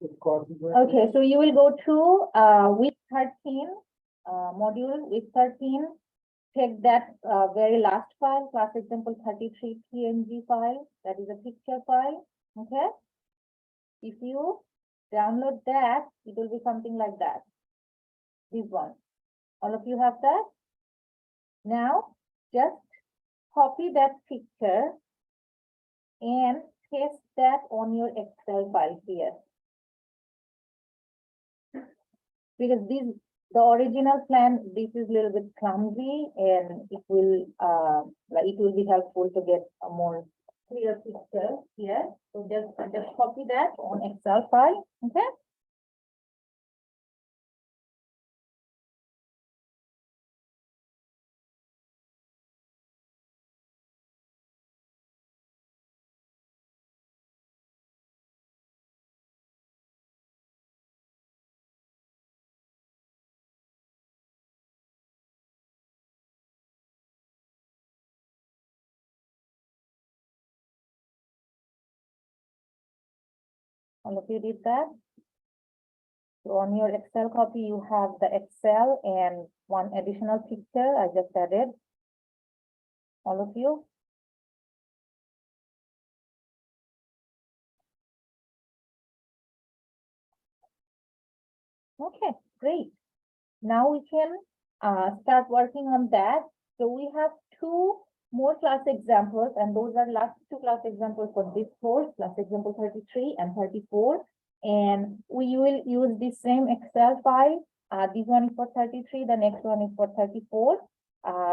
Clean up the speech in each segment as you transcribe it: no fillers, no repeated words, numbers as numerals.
Okay, so you will go to week 13, module week 13. Take that very last file, class example 33 PNG file. That is a picture file. Okay. If you download that, it will be something like that. This one. All of you have that? Now, just copy that picture and paste that on your Excel file here. Because the original plan, this is a little bit clumsy, and it will be helpful to get a more clear picture here. So just copy that on Excel file. Okay. All of you did that. So on your Excel copy, you have the Excel and one additional picture I just added. All of you. Okay, great. Now we can start working on that. So we have two more class examples, and those are last two class examples for this course, class example 33 and 34. And we will use the same Excel file. This one is for 33, the next one is for 34.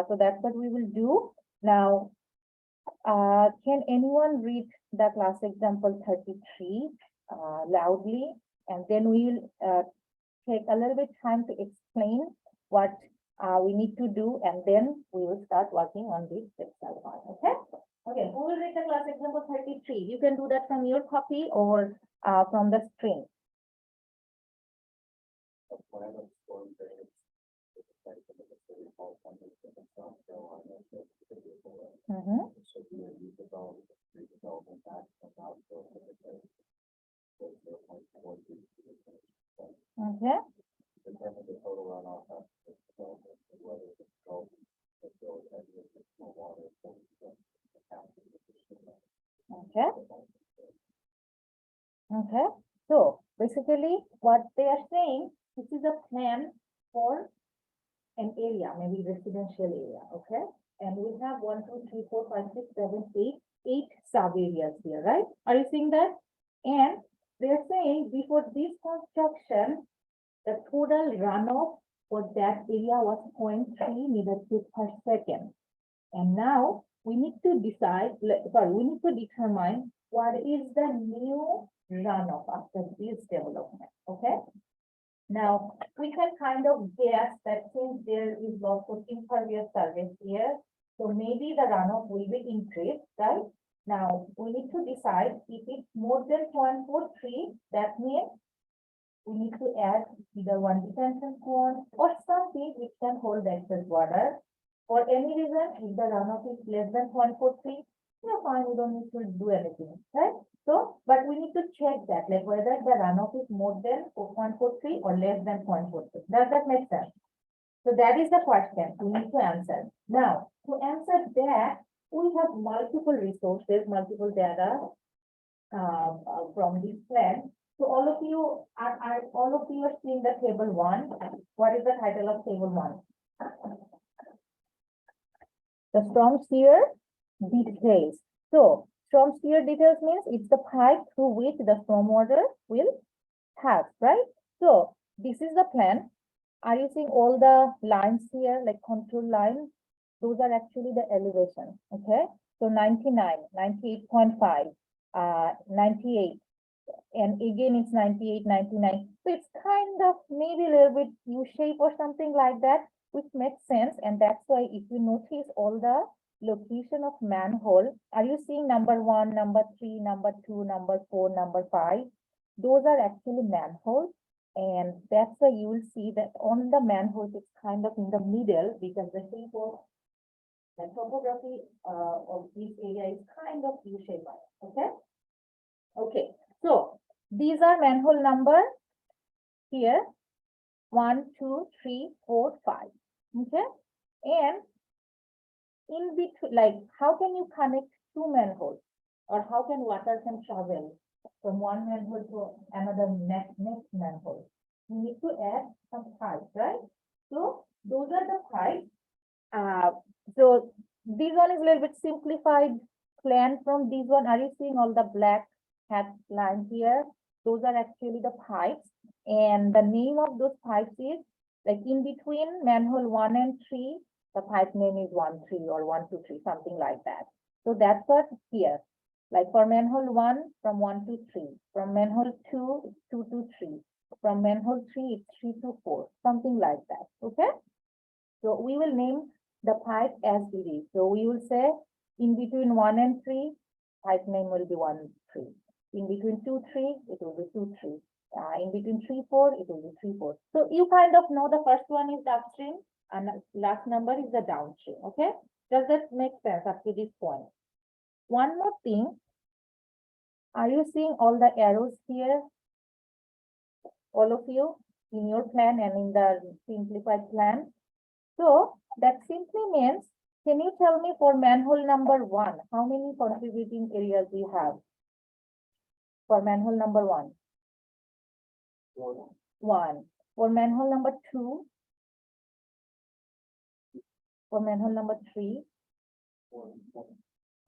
So that's what we will do. Now, can anyone read the class example 33 loudly? And then we will take a little bit time to explain what we need to do, and then we will start working on this Excel file. Okay. Okay. Who will read the class example 33? You can do that from your copy or from the screen. Okay. Okay. Okay. So basically what they are saying, this is a plan for an area, maybe residential area. Okay. And we have 1, 2, 3, 4, 5, 6, 7, 8 sub areas here, right? Are you seeing that? And they're saying before this construction, the total runoff for that area was 0.3 meter cube per second. And now we need to decide, we need to determine what is the new runoff after this development. Okay. Now we can kind of guess that since there is lots of impervious surface here, so maybe the runoff will be increased, right? Now we need to decide if it's more than 0.43, that means we need to add either one detention pond or something which can hold the excess water. For any reason, if the runoff is less than 0.43, we're fine, we don't need to do anything, right? So, but we need to check that, like whether the runoff is more than 0.43 or less than 0.43. Does that make sense? So that is the question we need to answer. Now, to answer that, we have multiple resources, multiple data from this plan. So all of you are seeing the table 1. What is the title of table 1? The storm sewer details. So storm sewer details means it's the pipe through which the stormwater will pass, right? So this is the plan. Are you seeing all the lines here, like control lines? Those are actually the elevation. Okay. So 99, 98.5, 98. And again, it's 98, 99. So it's kind of maybe a little bit U-shape or something like that, which makes sense. And that's why if you notice all the location of manhole, are you seeing number 1, number 3, number 2, number 4, number 5? Those are actually manholes. And that's why you will see that on the manholes, it's kind of in the middle because the shape of the topography of this area is kind of U-shaped. Okay. Okay. So These are manhole number here, 1, 2, 3, 4, 5. Okay, and in between, like, how can you connect two manholes, or how can water can travel from one manhole to another next manhole? You need to add some pipes, right? So those are the pipes. So this one is a little bit simplified plan from this one. Are you seeing all the black hat line here? Those are actually the pipes, and the name of those pipes is, like, in between manhole 1 and 3, the pipe name is 1, 3 or 1, 2, 3, something like that. So that's what here. Like for manhole 1, from 1 to 3. From manhole 2, it's 2 to 3. From manhole 3, it's 3 to 4, something like that. Okay? So we will name the pipe as it is. So we will say in between 1 and 3, pipe name will be 1, 3. In between 2, 3, it will be 2, 3. In between 3, 4, it will be 3, 4. So you kind of know the first one is the upstream and last number is the downstream. Okay? Does that make sense up to this point? One more thing. Are you seeing all the arrows here? All of you in your plan and in the simplified plan? So that simply means, can you tell me for manhole number 1, how many contributing areas we have? For manhole number 1? 1. For manhole number 2? For manhole number 3?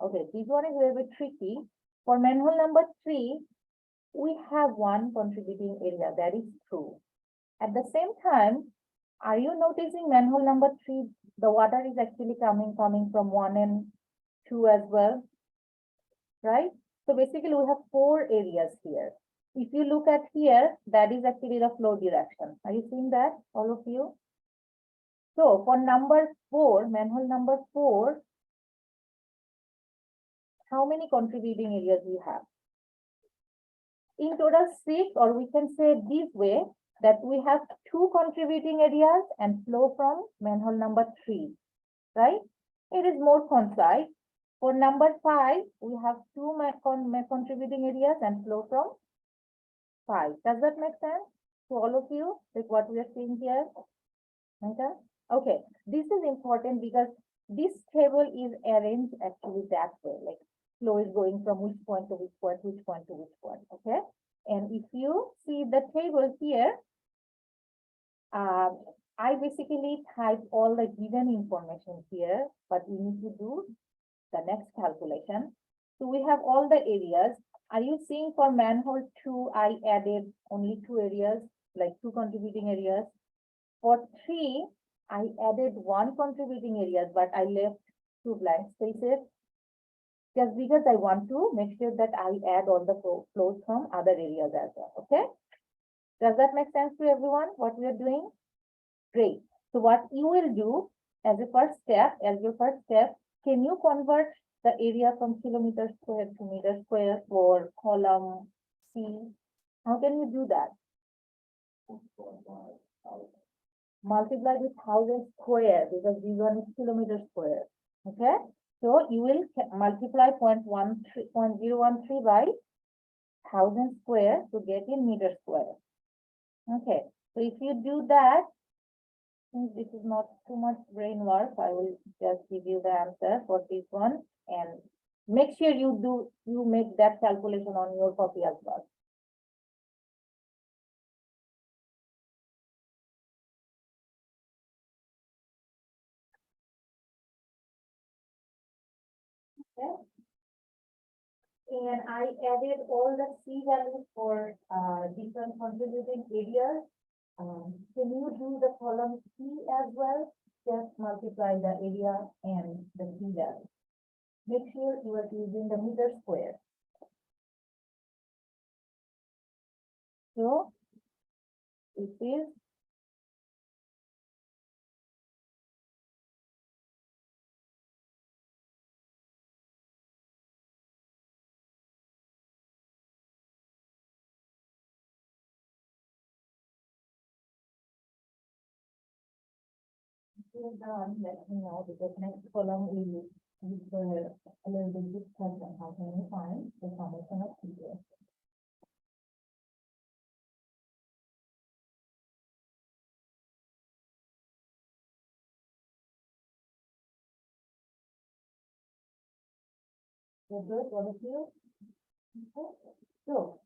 Okay, this one is a little bit tricky. For manhole number 3, we have 1 contributing area, that is true. At the same time, are you noticing manhole number 3, the water is actually coming from 1 and 2 as well, right? So basically we have 4 areas here. If you look at here, that is actually the flow direction. Are you seeing that, all of you? So for number 4, manhole number 4, how many contributing areas we have? In total 6, or we can say this way, that we have 2 contributing areas and flow from manhole number 3, right? It is more concise. For number 5, we have 2 contributing areas and flow from 5. Does that make sense to all of you, like what we are seeing here? Okay. Okay, this is important because this table is arranged actually that way, like flow is going from which point to which point, which point to which point. Okay, and if you see the table here, I basically type all the given information here, but we need to do the next calculation. So we have all the areas. Are you seeing for manhole 2, I added only 2 areas, like 2 contributing areas. For 3, I added 1 contributing areas, but I left 2 blank spaces just because I want to make sure that I add all the flows from other areas as well. Okay. Does that make sense to everyone, what we are doing? Great. So what you will do as your first step, can you convert the area from kilometer square to meter square for column C? How can you do that? Multiply with 1000 square, because this one is kilometer square. Okay, so you will multiply 0.013 by 1000 square to get in meter square. Okay, so if you do that, since this is not too much brain work, I will just give you the answer for this one, and make sure you make that calculation on your copy as well. Okay. And I added all the C values for different contributing areas. Can you do the column C as well? Just multiply the area and the C value. Make sure you are using the meter square. So it is done. Let me know, because next column is a little bit discussion. How can you find the summation of figures? You're good, all of you? Okay. So,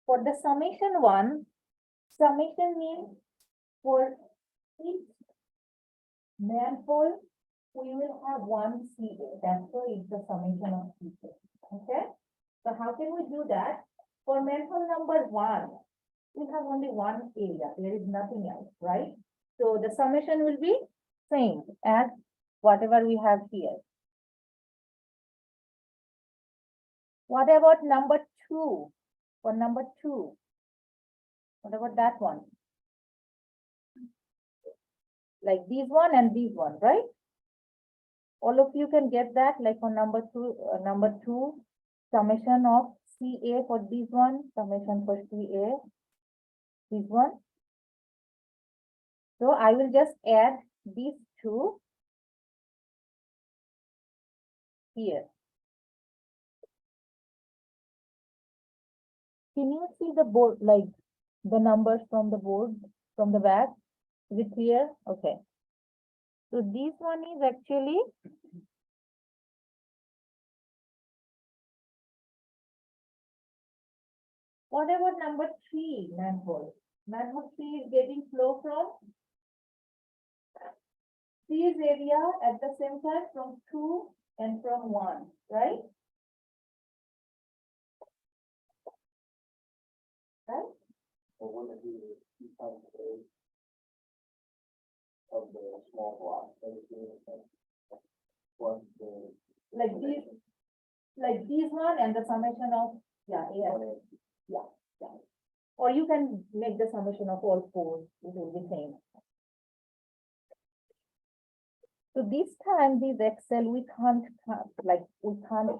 for the summation one, summation means for each manhole, we will have one CA. That's why it's the summation of CA. Okay? So how can we do that? For manhole number one, we have only one area. There is nothing else, right? So the summation will be same as whatever we have here. What about number two? For number two, what about that one? Like these one and these one, right? All of you can get that, like for number two, summation of CA for this one, summation for CA, this one. So I will just add these two here. Can you see the board, like the numbers from the board, from the back? Is it clear? Okay. So this one is actually what about number three manhole? Manhole three is getting flow from this area at the same time from two and from one, right? Right? Or would it be the of the small block? Plus the. Like this one and the summation of, yeah, yeah. Or you can make the summation of all four, it will be same. So this time, this Excel, we can't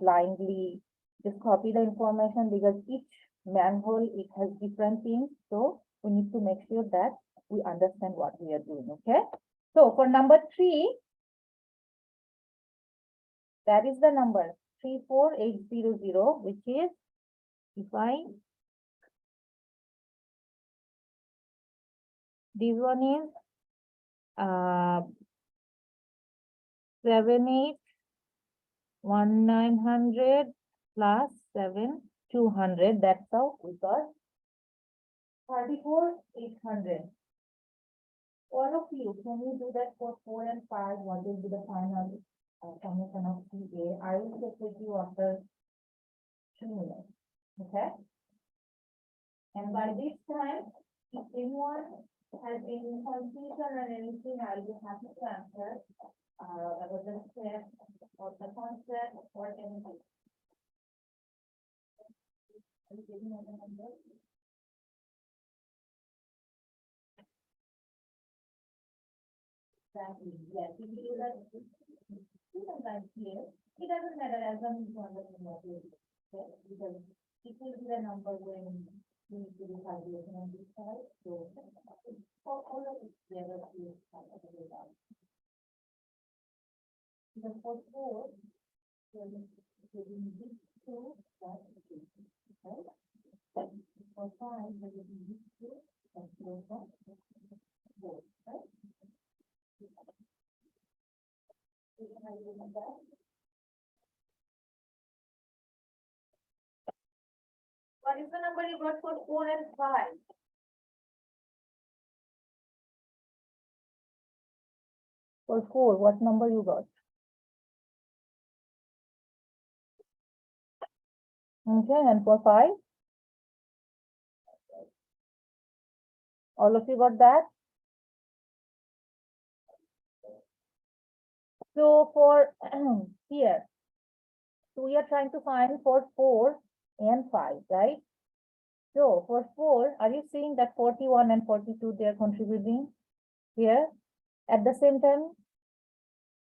blindly just copy the information because each manhole, it has different things. So we need to make sure that we understand what we are doing, okay? So for number three, that is the number 34800, which is defined. This one is 781,900 plus 7,200. That's how we got 34,800. All of you, can you do that for 4 and 5? What will be the final summation of CA? I will check with you after 2 minutes. Okay? And by this time, if anyone has any confusion or anything, I'll be happy to answer about the step or the concept or anything. Are you getting my number? Exactly. Yes, if you do that, sometimes here, it doesn't matter as long as you understand what you're doing. Okay? Because it will be the number when you need to do calculation on this side. So all of it together is calculated. The for four, so giving these two, that's two, right? For five, we're giving these two, that's four, four, right? What is the number you got for 4 and 5? For 4, what number you got? Okay, and for 5? All of you got that? So for here, so we are trying to find for 4 and 5, right? So for 4, are you seeing that 41 and 42 they are contributing here? At the same time,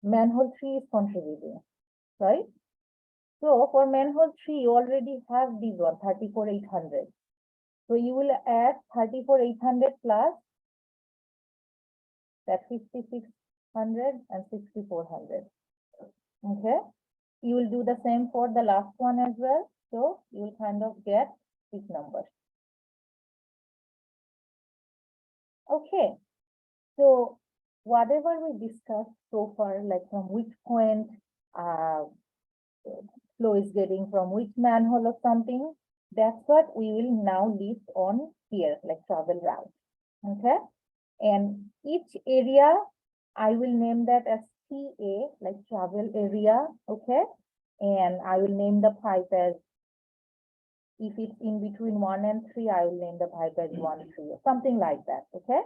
manhole 3 is contributing, right? So for manhole 3, you already have these one, 34,800. So you will add 34,800 plus that 5,600 and 6,400. Okay. You will do the same for the last one as well. So you will kind of get these numbers. Okay. So whatever we discussed so far, like from which point flow is getting from which manhole or something. That's what we will now list on here, like travel route. Okay. And each area, I will name that as TA, like travel area. Okay. And I will name the pipe as, if it's in between 1 and 3, I will name the pipe as 1, 3, or something like that. Okay.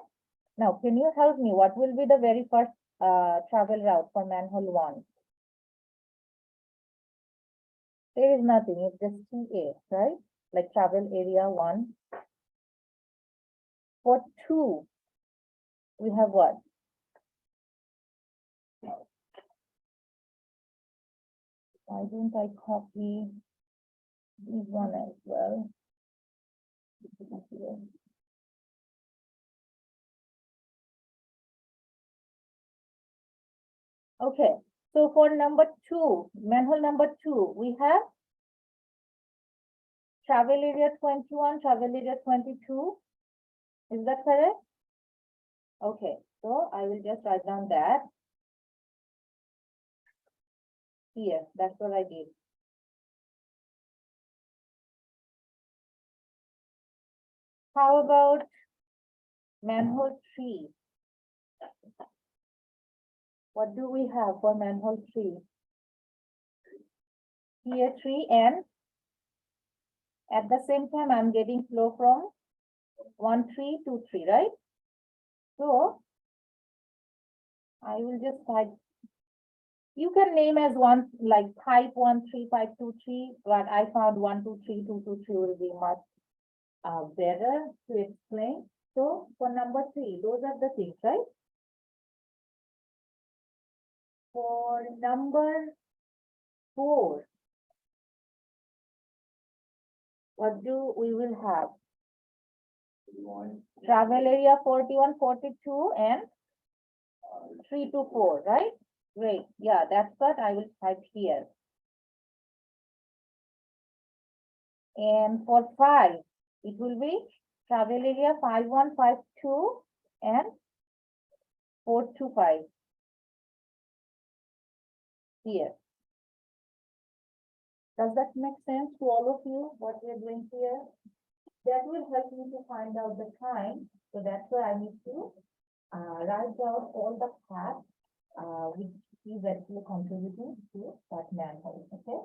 Now, can you help me? What will be the very first travel route for manhole 1? There is nothing, it's just TA, right? Like travel area 1. For 2, we have what? Why don't I copy this one as well? Okay, so for number 2, manhole number 2, we have travel area 21, travel area 22. Is that correct? Okay, so I will just write down that. Here, that's what I did. How about manhole 3? What do we have for manhole 3? Here 3, and at the same time I'm getting flow from 1, 3, 2, 3, right? So I will just type. You can name as one, like pipe 1, 3, pipe 2, 3, but I found 1, 2, 3, 2, 2, 3 will be much better to explain. So for number 3, those are the things, right? For number 4, what do we will have? Travel area 41, 42, and 3 to 4, right? Great. Yeah, that's what I will type here. And for 5, it will be travel area 51, 52, and 4 to 5 here. Does that make sense to all of you, what we are doing here? That will help me to find out the time. So that's why I need to write down all the paths which is actually contributing to that manhole. Okay.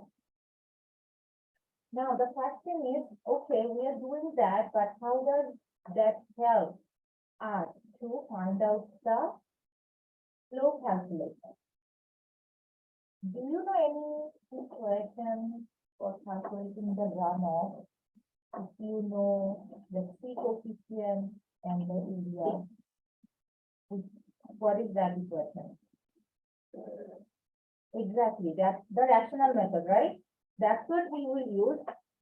Now the question is, okay, we are doing that, but how does that help us to find out the flow calculation? Do you know any equation for calculating the runoff? If you know the C coefficient and the area, what is that equation? Exactly, that's the rational method, right? That's what we will use.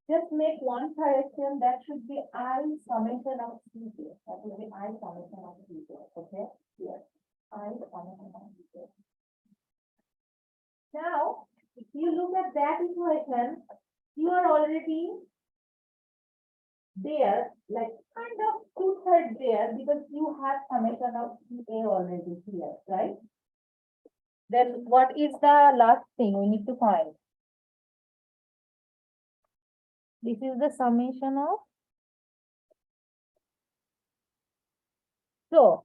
Just make one correction. That should be I summation of C. That will be I summation of C. Okay, here I summation of C. Now, if you look at that equation, you are already there, like kind of 2/3 there, because you have summation of A already here, right? Then what is the last thing we need to find? This is the summation of. So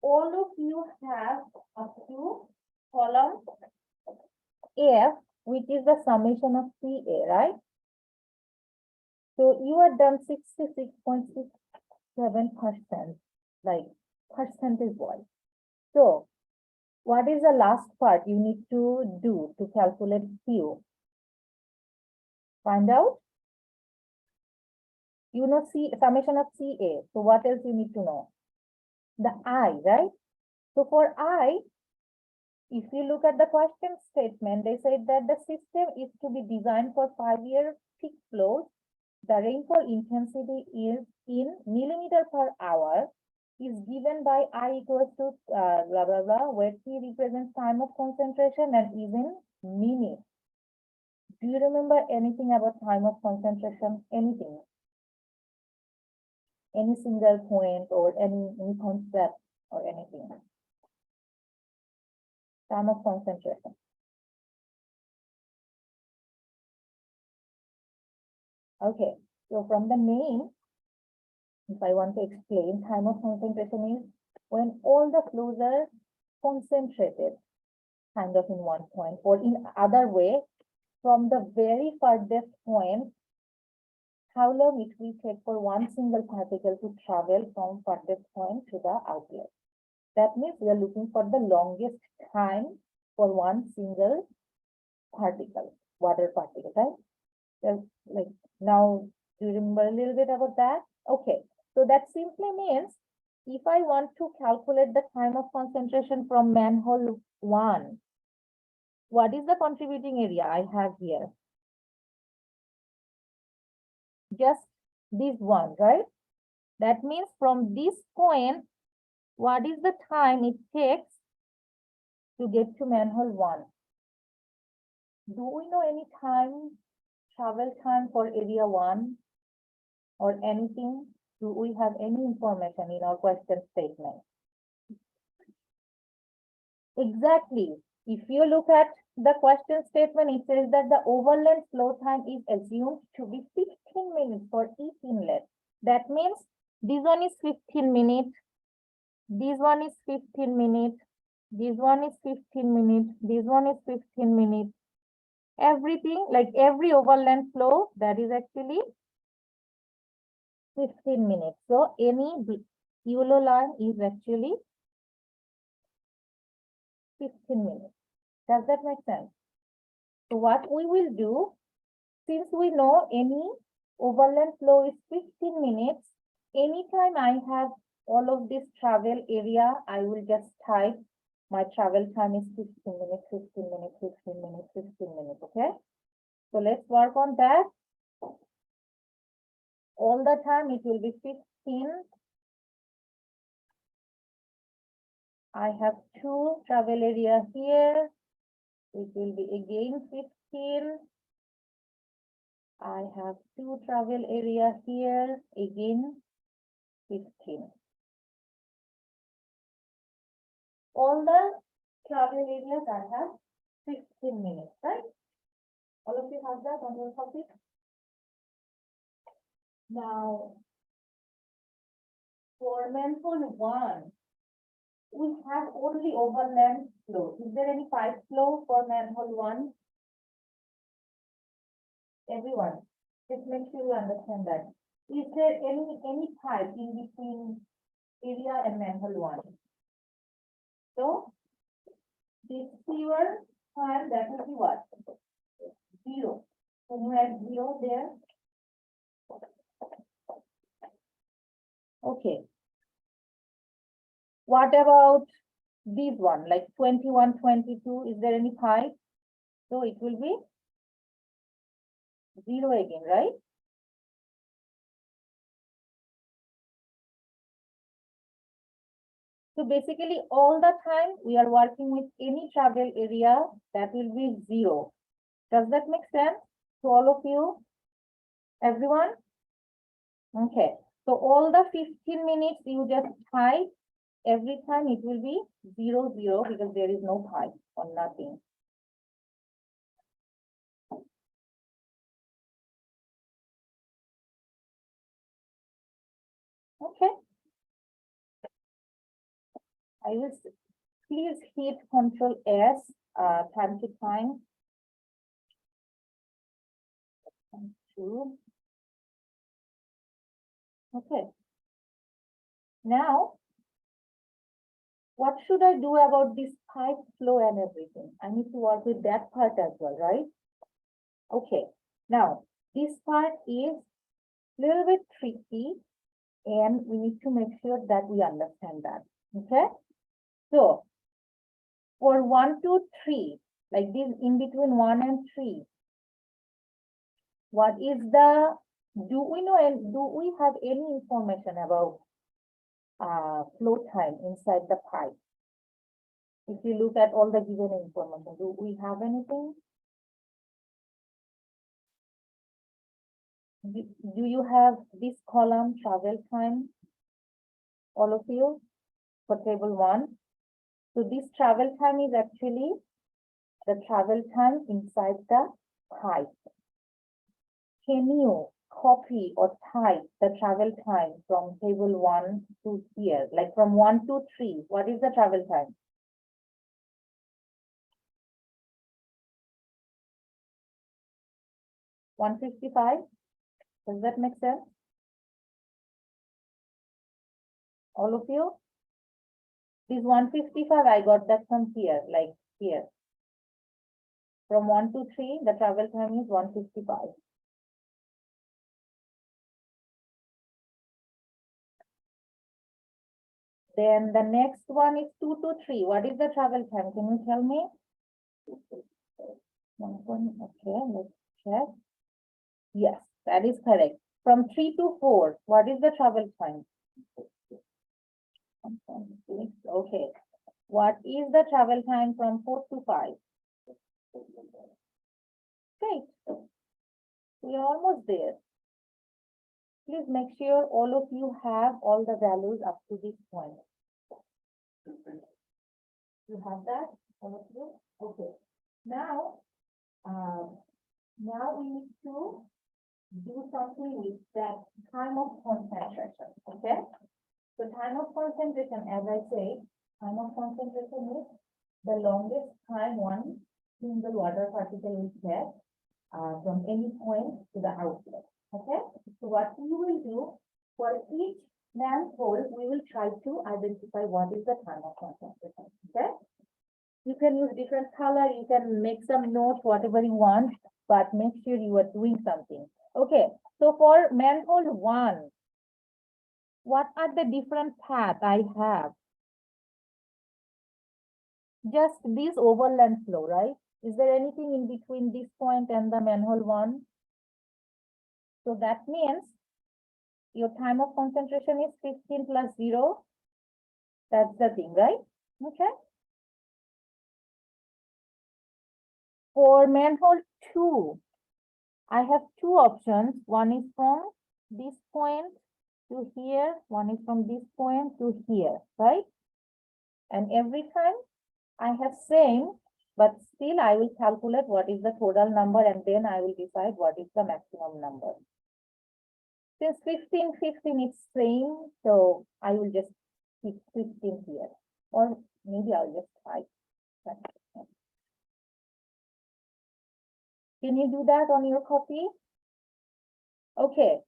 all of you have up to column F, which is the summation of CA, right? So you are done 66.67%, like percentage wise. So what is the last part you need to do to calculate Q? Find out. You know summation of CA. So what else you need to know? The I, right? So for I, if you look at the question statement, they said that the system is to be designed for 5-year peak flows. The rainfall intensity is in millimeter per hour, is given by I equals to blah, blah, blah, where T represents time of concentration and is in minutes. Do you remember anything about time of concentration? Anything? Any single point or any concept or anything? Time of concentration. Okay, so from the name, if I want to explain, time of concentration is when all the flows are concentrated kind of in one point, or in other way, from the very farthest point, how long it will take for one single particle to travel from farthest point to the outlet. That means we are looking for the longest time for one single particle, water particle, right? So, like now, do you remember a little bit about that? Okay, so that simply means if I want to calculate the time of concentration from manhole 1, what is the contributing area I have here? Just this one, right? That means from this point, what is the time it takes to get to manhole 1? Do we know any travel time for area 1 or anything? Do we have any information in our question statement? Exactly. If you look at the question statement, it says that the overland flow time is assumed to be 15 minutes for each inlet. That means this one is 15 minutes, this one is 15 minutes, this one is 15 minutes, this one is 15 minutes. Everything, like every overland flow, that is actually 15 minutes. So any yellow line is actually 15 minutes. Does that make sense? So what we will do, since we know any overland flow is 15 minutes, anytime I have all of this travel area, I will just type my travel time is 15 minutes, 15 minutes, 15 minutes, 15 minutes, okay? So let's work on that. All the time it will be 15. I have two travel area here. It will be again 15. I have two travel area here, again 15. All the travel areas I have 15 minutes, right? All of you have that on your copy? Now, for manhole 1, we have only overland flow. Is there any pipe flow for manhole 1? Everyone, just make sure you understand that. Is there any pipe in between area and manhole 1? So, this sewer time, that will be what? 0. Can you add 0 there? Okay. What about this one, like 21, 22? Is there any pipe? So it will be 0 again, right? So basically all the time we are working with any travel area that will be 0. Does that make sense to all of you? Everyone? Okay. So all the 15 minutes you just type, every time it will be 0, 0 because there is no pipe or nothing. Okay. I will please hit Control S time to time. 2. Okay. Now, what should I do about this pipe flow and everything? I need to work with that part as well, right? Okay. Now, this part is a little bit tricky and we need to make sure that we understand that. Okay. So, for 1, 2, 3, like this in between 1 and 3, what is the, do we know and do we have any information about flow time inside the pipe? If you look at all the given information, do we have anything? Do you have this column travel time? All of you for table 1. So this travel time is actually the travel time inside the pipe. Can you copy or type the travel time from table 1 to here, like from 1 to 3, what is the travel time? $155. Does that make sense? All of you? This 155, I got that from here, like here. From 1 to 3, the travel time is 155. Then the next one is 2 to 3. What is the travel time? Can you tell me? 1 okay, let's check. Yes, that is correct. From 3 to 4, what is the travel time? 1.6. Okay. What is the travel time from 4 to 5? Great. We are almost there. Please make sure all of you have all the values up to this point. You have that? All of you? Okay. Now, now we need to do something with that time of concentration. Okay? So time of concentration, as I say, time of concentration is the longest time one single water particle will get from any point to the outlet. Okay? So what we will do for each manhole, we will try to identify what is the time of concentration. Okay? You can use different color, you can make some notes, whatever you want, but make sure you are doing something. Okay, so for manhole 1, what are the different paths I have? Just this overland flow, right? Is there anything in between this point and the manhole 1? So that means your time of concentration is 15 plus 0. That's the thing, right? Okay. For manhole 2, I have two options. One is from this point to here. One is from this point to here, right? And every time I have same, but still I will calculate what is the total number and then I will decide what is the maximum number. Since 15 is same, so I will just keep 15 here. Or maybe I'll just type. Can you do that on your copy? Okay.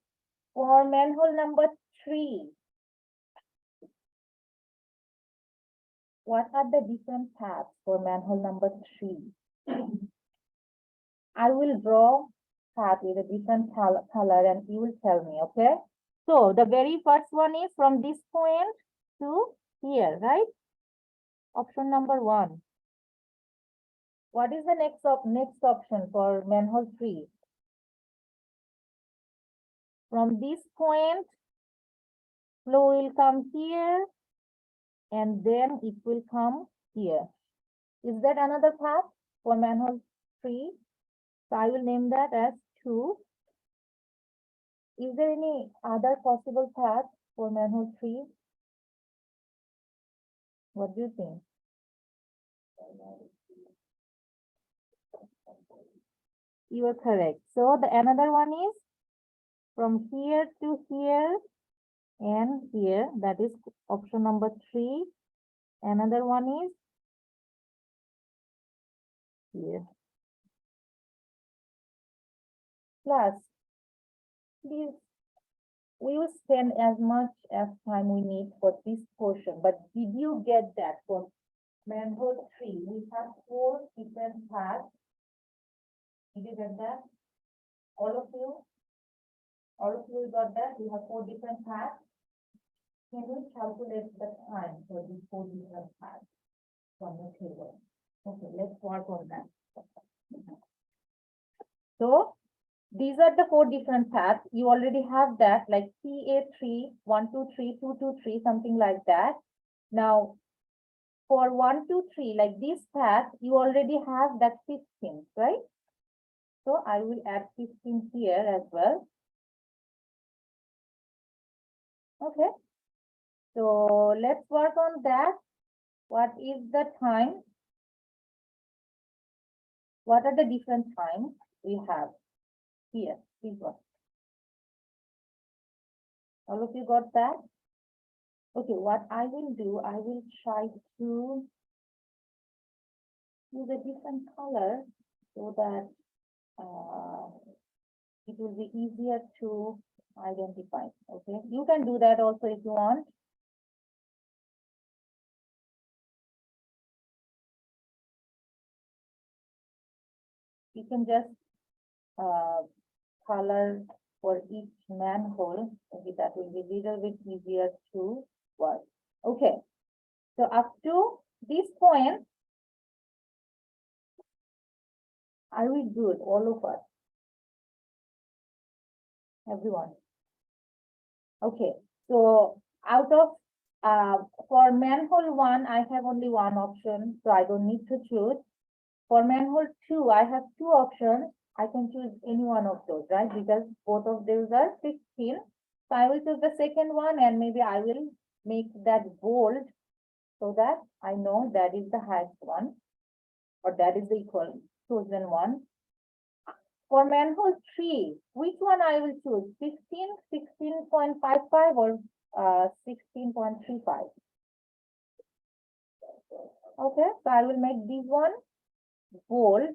For manhole number 3, what are the different paths for manhole number 3? I will draw path with a different color and you will tell me, okay? So the very first one is from this point to here, right? Option number 1. What is the next option for manhole 3? From this point, flow will come here and then it will come here. Is that another path for manhole 3? So I will name that as 2. Is there any other possible path for manhole 3? What do you think? You are correct. So the another one is from here to here and here. That is option number 3. Another one is here. Plus, please, we will spend as much as time we need for this portion. But did you get that for manhole 3? We have 4 different paths. Did you get that? All of you? All of you got that? We have 4 different paths. Can you calculate the time for these 4 different paths from the table? Okay, let's work on that. So these are the 4 different paths. You already have that, like PA3, 1, 2, 3, 2, 2, 3, something like that. Now, for 1, 2, 3, like this path, you already have that 15, right? So I will add 15 here as well. Okay. So let's work on that. What is the time? What are the different times we have here? This one. All of you got that? Okay, what I will do, I will try to use a different color so that it will be easier to identify. Okay, you can do that also if you want. You can just color for each manhole. Okay, that will be a little bit easier to work. Okay, so up to this point, are we good, all of us? Everyone? Okay, so out of for manhole 1, I have only one option, so I don't need to choose. For manhole 2, I have two options. I can choose any one of those, right? Because both of those are 16. So I will choose the second one, and maybe I will make that bold so that I know that is the highest one, or that is the equal chosen one. For manhole 3, which one I will choose? 16, 16.55 or 16.35? Okay, so I will make this one bold,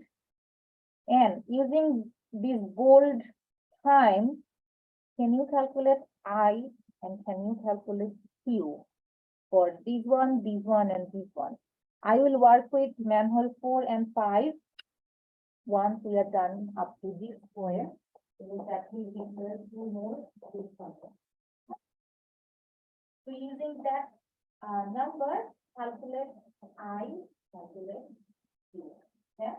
and using this bold time, can you calculate I and can you calculate Q for this one, and this one? I will work with manhole 4 and 5 once we are done up to this point. So that will be the two more this one. So using that number, calculate I, calculate Q. Okay?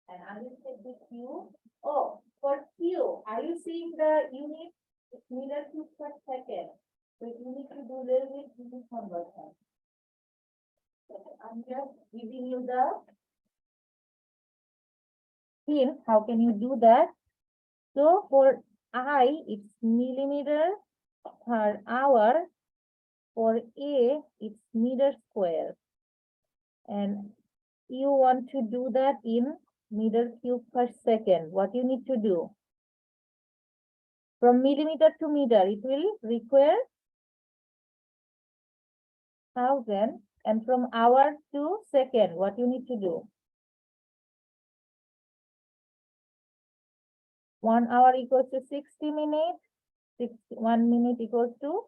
And I will take the Q. Oh, for Q, are you seeing the unit? It's meter cube per second. So you need to do a little bit this conversion. I'm just giving you the hint. How can you do that? So for I, it's millimeter per hour. For A, it's meter square. And you want to do that in meter cube per second. What you need to do? From millimeter to meter, it will require 1000. And from hour to second, what you need to do? 1 hour equals to 60 minutes. 1 minute equals to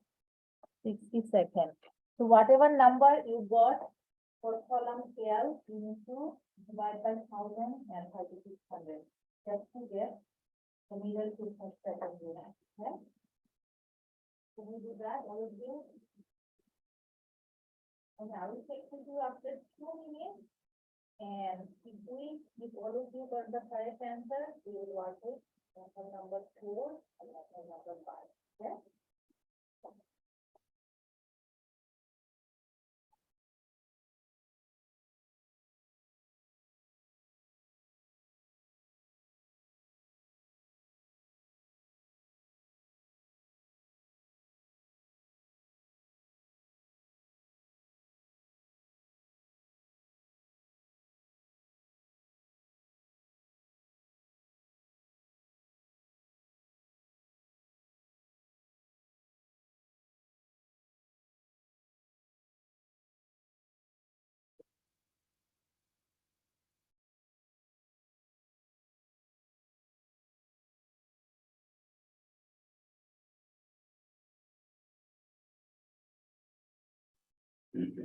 60 seconds. So whatever number you got for column L, you need to divide by 1000 and 3600. Just to get the meter cube per second unit. Okay? So we do that, all of you. And I will take you after 2 minutes. And if all of you got the correct answer, we will work with method number 4 and method number 5. Okay?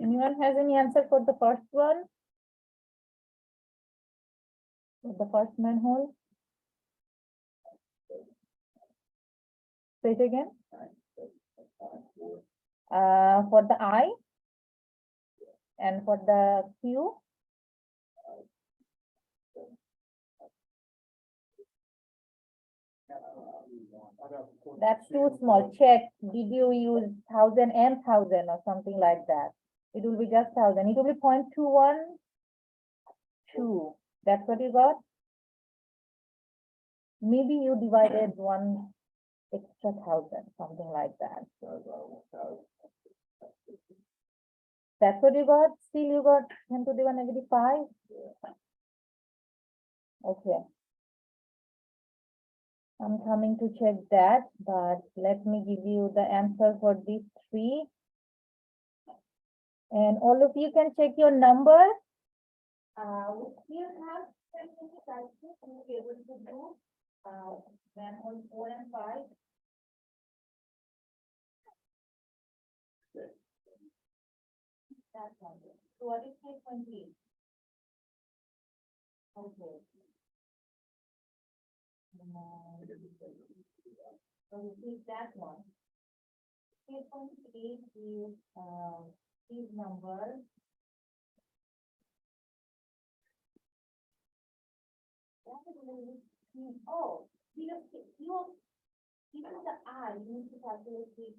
Anyone has any answer for the first one? For the first manhole? Say it again. For the I and for the Q. That's too small. Check. Did you use 1000 and 1000 or something like that? It will be just 1000. It will be 0.212. That's what you got? Maybe you divided one extra 1000, something like that. That's what you got? Still you got 10 to the 1 negative 5? Okay. I'm coming to check that, but let me give you the answer for these three. And all of you can check your number. We still have 10 minutes, I think we'll be able to do, manhole 4 and 5. That's one. So what is 3.8? Okay. So this is that one. 3.8 is, these numbers. That is really, oh, because you, even the I, you need to calculate the,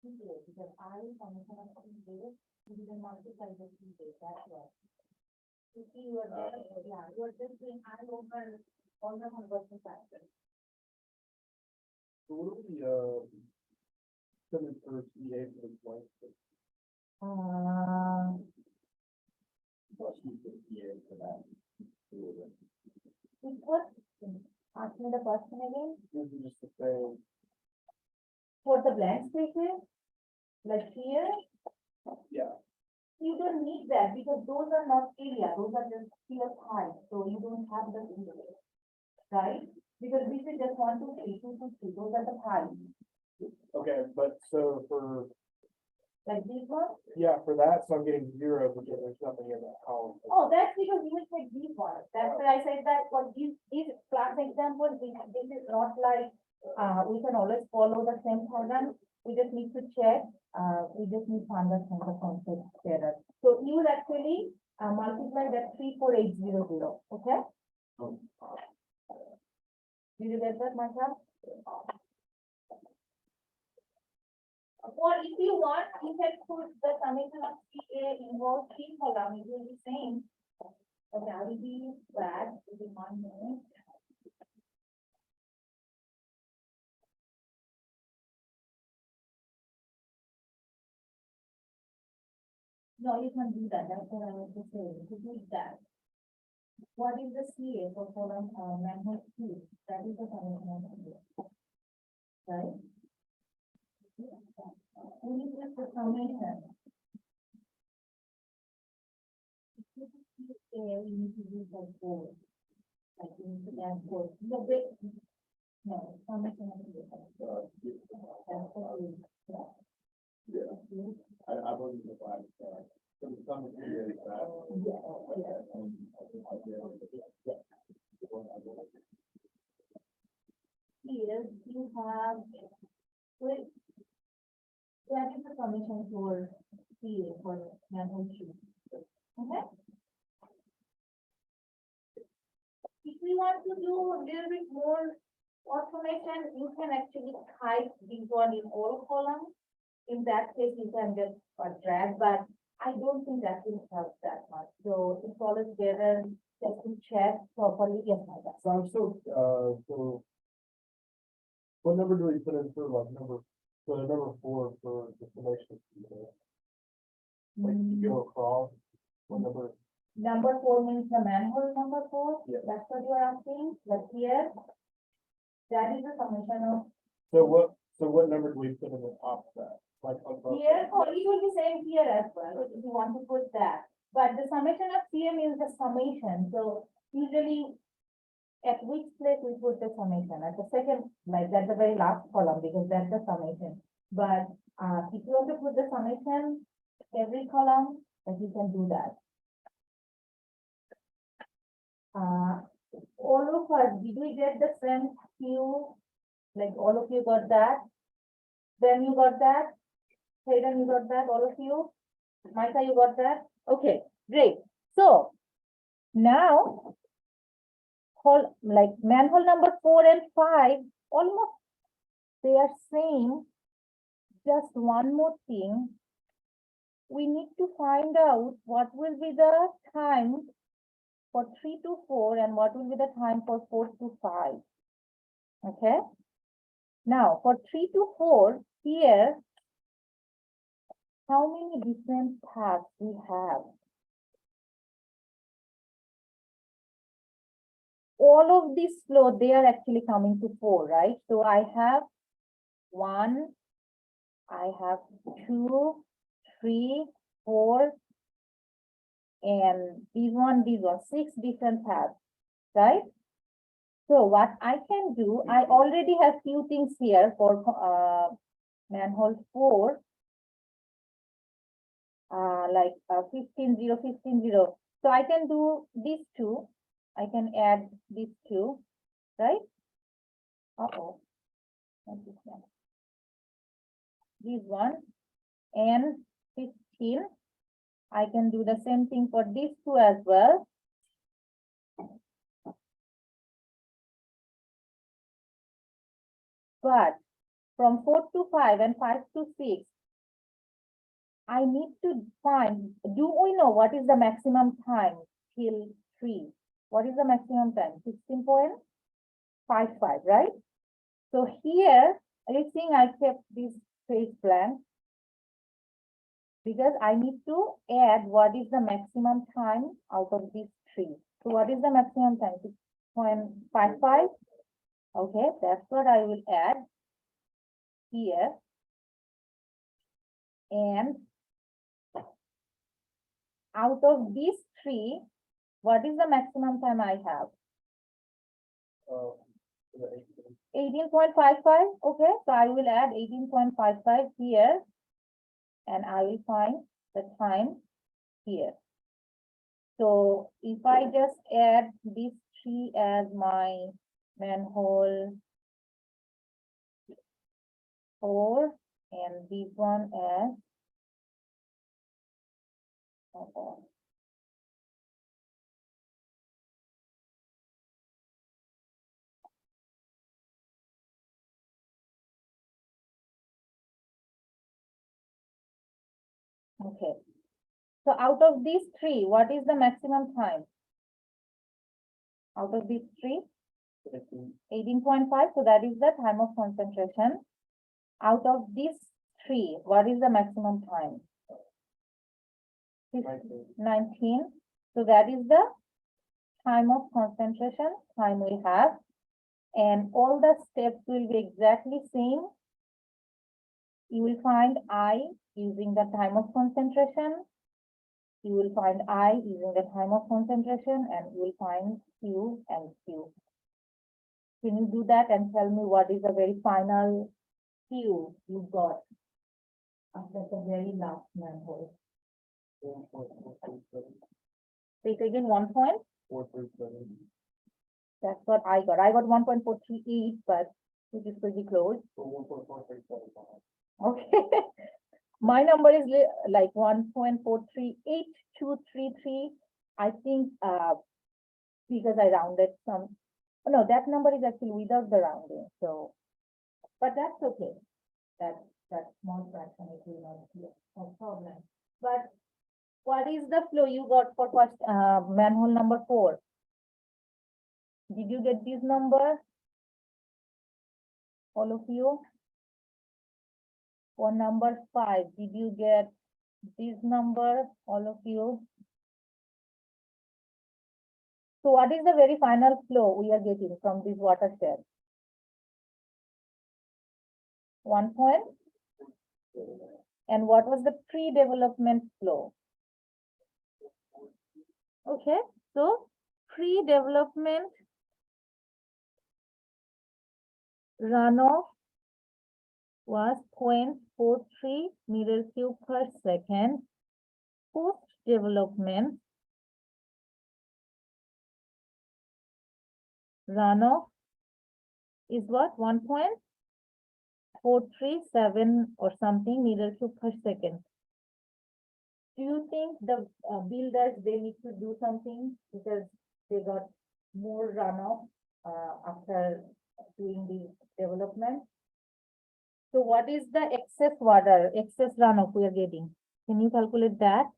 because I is summation of CJ, you didn't multiply the CJ, that's why. You see, you are there, yeah, you are just doing I over all the conversion factors. So what are the, sentence for CA for the blank? What's the CA for that? Which question? Ask me the question again. This is just the same. For the blank spaces, like here, Yeah. you don't need that because those are not area, those are just pure height, so you don't have the area, right? Because this is just 1, 2, 3, 2, 2, 3, those are the height, Okay, but so for, like this one. yeah, for that, so I'm getting 0 because there's nothing in that column. Oh, that's because you will take these ones. That's why I said that for these class examples, this is not like, we can always follow the same pattern. We just need to check, we just need to understand the concept better. So you will actually, multiply that 34800, okay? Did you get that, myself? Or if you want, you can put the summation of CA involved 3 column, it will be same. Okay, I will be glad to be 1 minute. No, you can do that. That's what I was just saying. To do that. What is the CA for column manhole 2? That is the summation of CA. Right? We need just the summation. CA, we need to use like 4. Like we need to add 4. No, wait. No, summation of CA. That's what we, yeah. Yeah. I believe the flag, so the sum of CA is that. Here you have, wait, that is the summation for CA for manhole 2. Okay? If we want to do a little bit more automation, you can actually hide this one in all columns. In that case, you can just drag, but I don't think that will help that much. So it's always better just to check properly. Yes, my bad. So I'm still, so what number do we put in for like number, so the number 4 for the summation? Like you go across, what number? Number 4 means the manhole number 4. Yeah. That's what you are asking. Like here, that is the summation of So what number do we put in the top of that? Like above? here. Oh, it will be same here as well if you want to put that. But the summation of CM is the summation. So usually at which place we put the summation? At the second, like that's the very last column because that's the summation. But if you want to put the summation every column, then you can do that. All of us, did we get the same few? Like all of you got that? Then you got that? Hayden, you got that? All of you? Micah, you got that? Okay, great. So now, like manhole number 4 and 5, almost they are same. Just one more thing. We need to find out what will be the time for 3 to 4 and what will be the time for 4 to 5. Okay. Now for 3 to 4 here, how many different paths we have? all of this flow, they are actually coming to 4, right? So I have 1, I have 2, 3, 4, and these one, 6 different paths, right? So what I can do, I already have few things here for manhole 4, like 15, 0, 15, 0. So I can do these two. I can add these two, right? Uh-oh. Not this one. This one and 15. I can do the same thing for these two as well. But from 4 to 5 and 5 to 6, I need to find, do we know what is the maximum time till 3? What is the maximum time? 16.55, right? So here, I think I kept this space blank because I need to add what is the maximum time out of these 3. So what is the maximum time? 6.55. Okay, that's what I will add here. And out of these 3, what is the maximum time I have? 18.55. Okay, so I will add 18.55 here, and I will find the time here. So if I just add these 3 as my manhole 4 and this one as okay. So out of these 3, what is the maximum time? Out of these 3, 18.5. So that is the time of concentration. Out of these 3, what is the maximum time? 19. So that is the time of concentration time we have. And all the steps will be exactly same. You will find I using the time of concentration. You will find I using the time of concentration, and you will find Q and Q. Can you do that and tell me what is the very final Q you got after the very last manhole? Say it again, 1.437. That's what I got. I got 1.438, but which is pretty close. Okay. My number is like 1.438233. I think because I rounded some. Oh, no, that number is actually without the rounding. So, but that's okay. That small fraction is not no problem. But what is the flow you got for first manhole number 4? Did you get this number? All of you? For number 5, did you get this number? All of you? So what is the very final flow we are getting from this watershed? 1 point. And what was the pre-development flow? Okay, so pre-development runoff was 0.43 meter cube per second. Post-development runoff is what? 1.437 or something meter cube per second. Do you think the builders, they need to do something because they got more runoff after doing the development? So what is the excess water, excess runoff we are getting? Can you calculate that?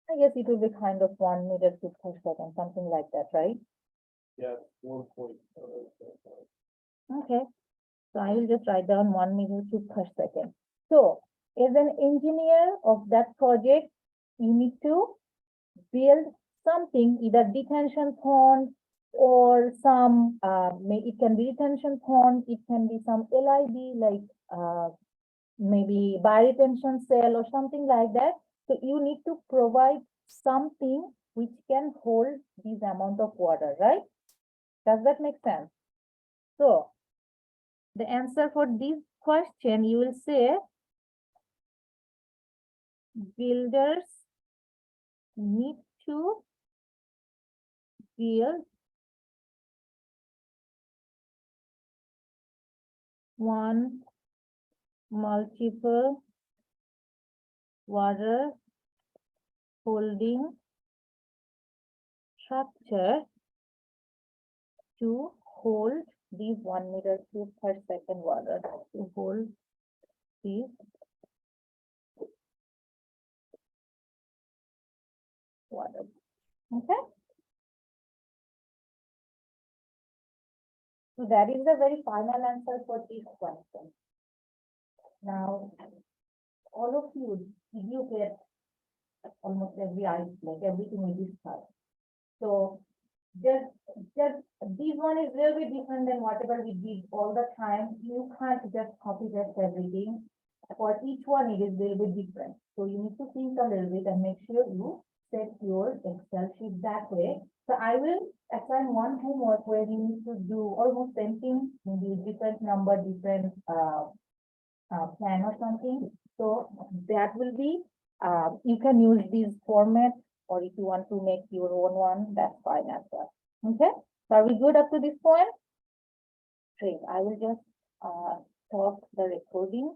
I guess it will be kind of 1 meter cube per second, something like that, right? Yeah, 1 point. Okay, so I will just write down 1 meter cube per second. So as an engineer of that project, you need to build something, either detention pond or some, it can be detention pond, it can be some LID like maybe bioretention cell or something like that. So you need to provide something which can hold this amount of water, right? Does that make sense? So the answer for this question, you will say builders need to build one multiple water holding structure to hold these 1 meter cube per second water, to hold these water. Okay. So that is the very final answer for this question. Now, all of you, did you get almost every item, like everything we discussed? So just this one is a little bit different than whatever we did all the time. You can't just copy paste everything. For each one, it is a little bit different. So you need to think a little bit and make sure you set your Excel sheet that way. So I will assign one homework where you need to do almost same thing, maybe different number, different plan or something. So that will be, you can use this format, or if you want to make your own one, that's fine as well. Okay, so are we good up to this point? Great, I will just stop the recording.